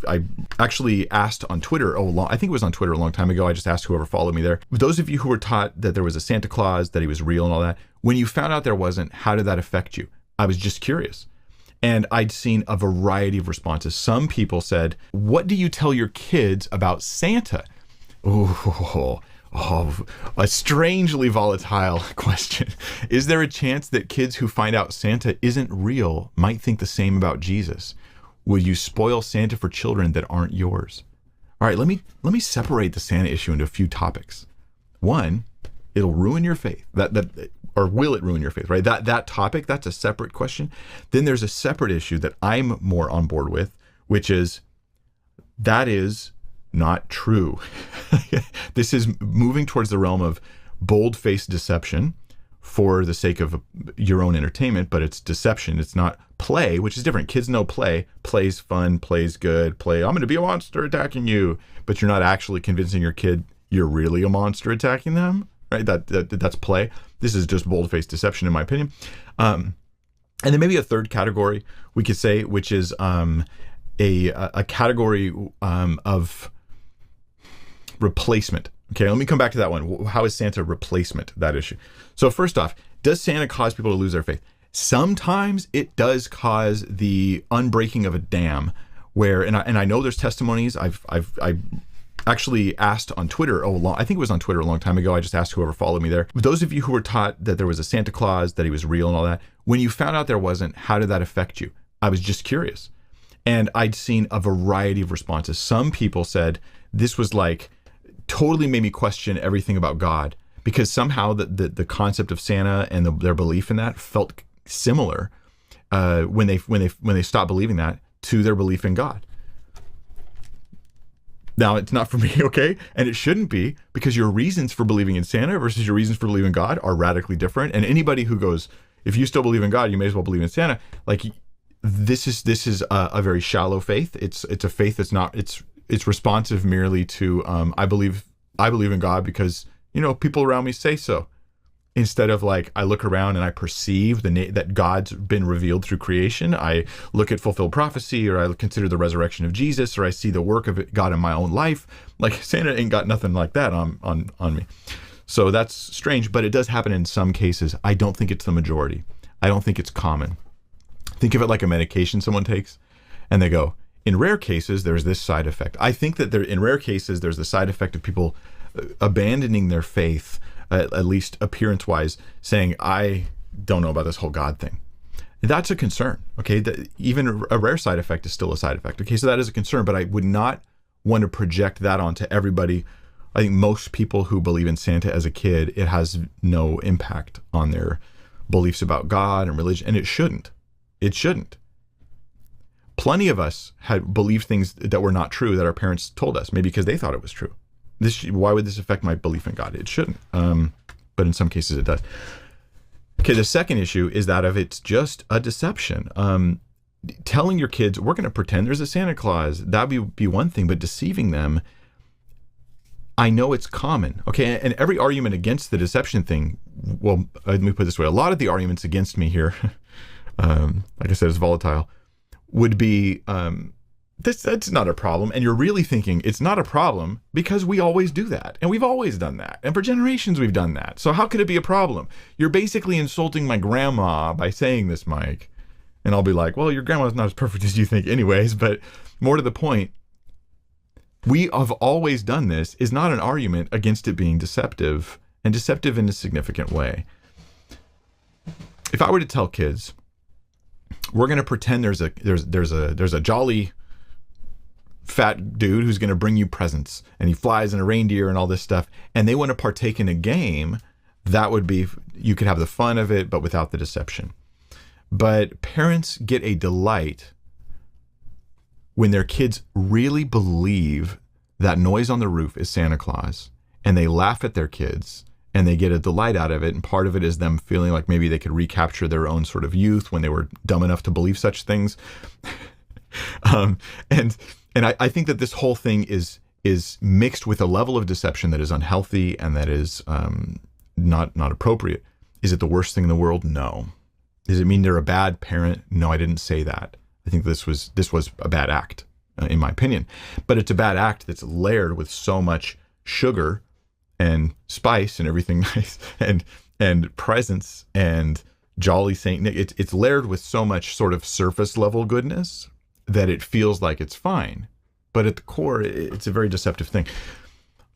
I actually asked on Twitter, I think it was on Twitter a long time ago. I just asked whoever followed me there. Those of you who were taught that there was a Santa Claus, that he was real and all that, when you found out there wasn't, how did that affect you? I was just curious. And I'd seen a variety of responses. Some people said, what do you tell your kids about Santa? Oh, a strangely volatile question. Is there a chance that kids who find out Santa isn't real might think the same about Jesus? Will you spoil Santa for children that aren't yours? All right, let me separate the Santa issue into a few topics. One, it'll ruin your faith. Or will it ruin your faith, right? That topic, that's a separate question. Then there's a separate issue that I'm more on board with, which is that is not true. This is moving towards the realm of bold-faced deception for the sake of your own entertainment, but it's deception. It's not play, which is different. Kids know play. Play's fun, play's good. Play, I'm going to be a monster attacking you, but you're not actually convincing your kid you're really a monster attacking them, right? That's play. This is just bold-faced deception, in my opinion. And then maybe a third category we could say, which is a category of replacement. Okay, let me come back to that one. How is Santa replacement, that issue? So first off, does Santa cause people to lose their faith? Sometimes it does cause the unbreaking of a dam where, and I know there's testimonies. I actually asked on Twitter, I think it was on Twitter a long time ago. I just asked whoever followed me there. Those of you who were taught that there was a Santa Claus, that he was real and all that, when you found out there wasn't, how did that affect you? I was just curious. And I'd seen a variety of responses. Some people said this was like, totally made me question everything about God, because somehow the concept of Santa and their belief in that felt similar when they stopped believing that to their belief in God. Now, it's not for me, okay? And it shouldn't be, because your reasons for believing in Santa versus your reasons for believing in God are radically different. And anybody who goes, if you still believe in God, you may as well believe in Santa. Like, this is a very shallow faith. It's a faith that's not, it's responsive merely to I believe in God because, people around me say so. Instead of like, I look around and I perceive that God's been revealed through creation. I look at fulfilled prophecy, or I consider the resurrection of Jesus, or I see the work of God in my own life. Like, Santa ain't got nothing like that on me. So that's strange, but it does happen in some cases. I don't think it's the majority. I don't think it's common. Think of it like a medication someone takes and they go, in rare cases, there's this side effect. I think that in rare cases, there's the side effect of people abandoning their faith, at least appearance-wise, saying, I don't know about this whole God thing. That's a concern, okay? Even a rare side effect is still a side effect. Okay, so that is a concern, but I would not want to project that onto everybody. I think most people who believe in Santa as a kid, it has no impact on their beliefs about God and religion, and it shouldn't. It shouldn't. Plenty of us had believed things that were not true that our parents told us, maybe because they thought it was true. Why would this affect my belief in God? It shouldn't, but in some cases it does. Okay, the second issue is that of it's just a deception. Telling your kids, we're going to pretend there's a Santa Claus, that would be one thing, but deceiving them, I know it's common. Okay, and every argument against the deception thing, well, let me put it this way, a lot of the arguments against me here, like I said, it's volatile, would be, that's not a problem. And you're really thinking it's not a problem because we always do that. And we've always done that. And for generations, we've done that. So how could it be a problem? You're basically insulting my grandma by saying this, Mike. And I'll be like, well, your grandma's not as perfect as you think anyways. But more to the point, we have always done this is not an argument against it being deceptive, and deceptive in a significant way. If I were to tell kids, we're going to pretend there's a jolly fat dude who's going to bring you presents, and he flies in a reindeer and all this stuff, and they want to partake in a game, that would be, you could have the fun of it, but without the deception. But parents get a delight when their kids really believe that noise on the roof is Santa Claus, and they laugh at their kids, and they get a delight out of it. And part of it is them feeling like maybe they could recapture their own sort of youth when they were dumb enough to believe such things. And I think that this whole thing is mixed with a level of deception that is unhealthy and that is not appropriate. Is it the worst thing in the world? No. Does it mean they're a bad parent? No, I didn't say that. I think this was a bad act. in my opinion. But it's a bad act that's layered with so much sugar and spice and everything nice and presents and jolly Saint Nick. It's layered with so much sort of surface level goodness that it feels like it's fine. But at the core, it's a very deceptive thing.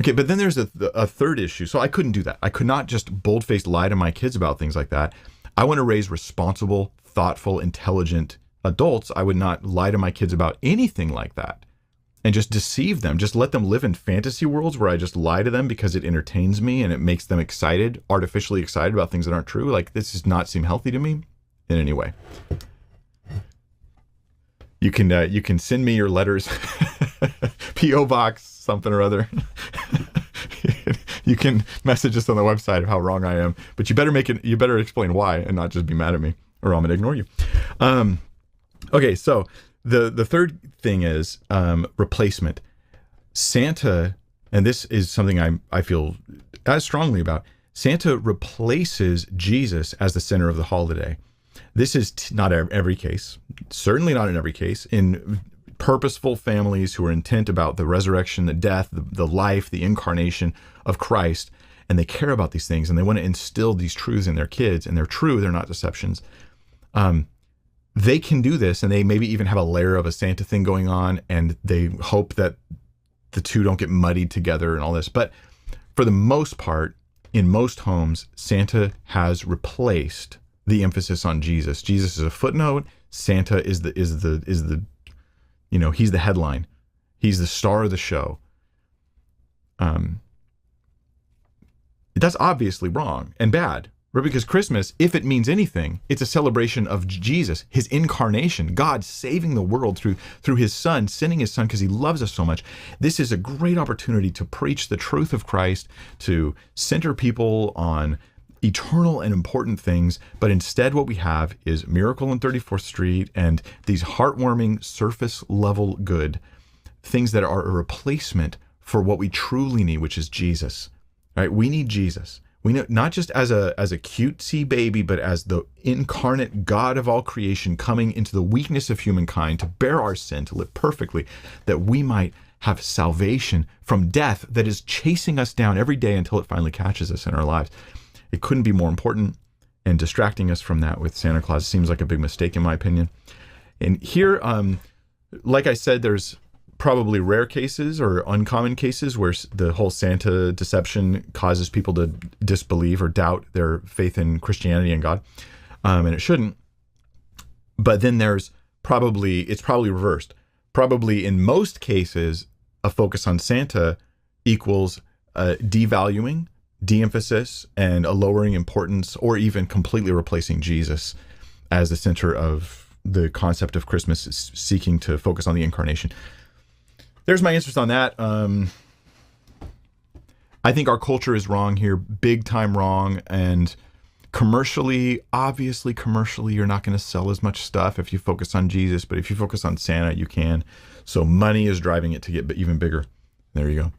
Okay, but then there's a third issue. So I couldn't do that. I could not just bold-faced lie to my kids about things like that. I want to raise responsible, thoughtful, intelligent adults. I would not lie to my kids about anything like that and just deceive them. Just let them live in fantasy worlds where I just lie to them because it entertains me and it makes them excited, artificially excited about things that aren't true. Like, this does not seem healthy to me in any way. You can send me your letters, P.O. Box something or other. You can message us on the website of how wrong I am, but you better explain why and not just be mad at me, or I'm gonna ignore you. Okay, so the third thing is replacement. Santa, and this is something I feel as strongly about. Santa replaces Jesus as the center of the holiday. This is not every case, certainly not in every case. In purposeful families who are intent about the resurrection, the death, the life, the incarnation of Christ, and they care about these things and they want to instill these truths in their kids, and they're true, they're not deceptions. They can do this, and they maybe even have a layer of a Santa thing going on, and they hope that the two don't get muddied together and all this. But for the most part, in most homes, Santa has replaced the emphasis on Jesus. Jesus is a footnote. Santa is the he's the headline. He's the star of the show. That's obviously wrong and bad, right? Because Christmas, if it means anything, it's a celebration of Jesus, his incarnation, God saving the world through his son, sending his son because he loves us so much. This is a great opportunity to preach the truth of Christ, to center people on eternal and important things, but instead what we have is Miracle on 34th Street and these heartwarming surface level good things that are a replacement for what we truly need, which is Jesus. Right? We need Jesus. We know, not just as a cutesy baby, but as the incarnate God of all creation coming into the weakness of humankind to bear our sin, to live perfectly, that we might have salvation from death that is chasing us down every day until it finally catches us in our lives. It couldn't be more important, and distracting us from that with Santa Claus seems like a big mistake in my opinion. And here, like I said, there's probably rare cases or uncommon cases where the whole Santa deception causes people to disbelieve or doubt their faith in Christianity and God, and it shouldn't. But then it's probably reversed. Probably in most cases, a focus on Santa equals devaluing, de-emphasis, and a lowering importance, or even completely replacing Jesus as the center of the concept of Christmas, seeking to focus on the incarnation. There's my answers on that. I think our culture is wrong here, big time wrong. And obviously commercially, you're not going to sell as much stuff if you focus on Jesus, but if you focus on Santa, you can. So money is driving it to get even bigger. There you go.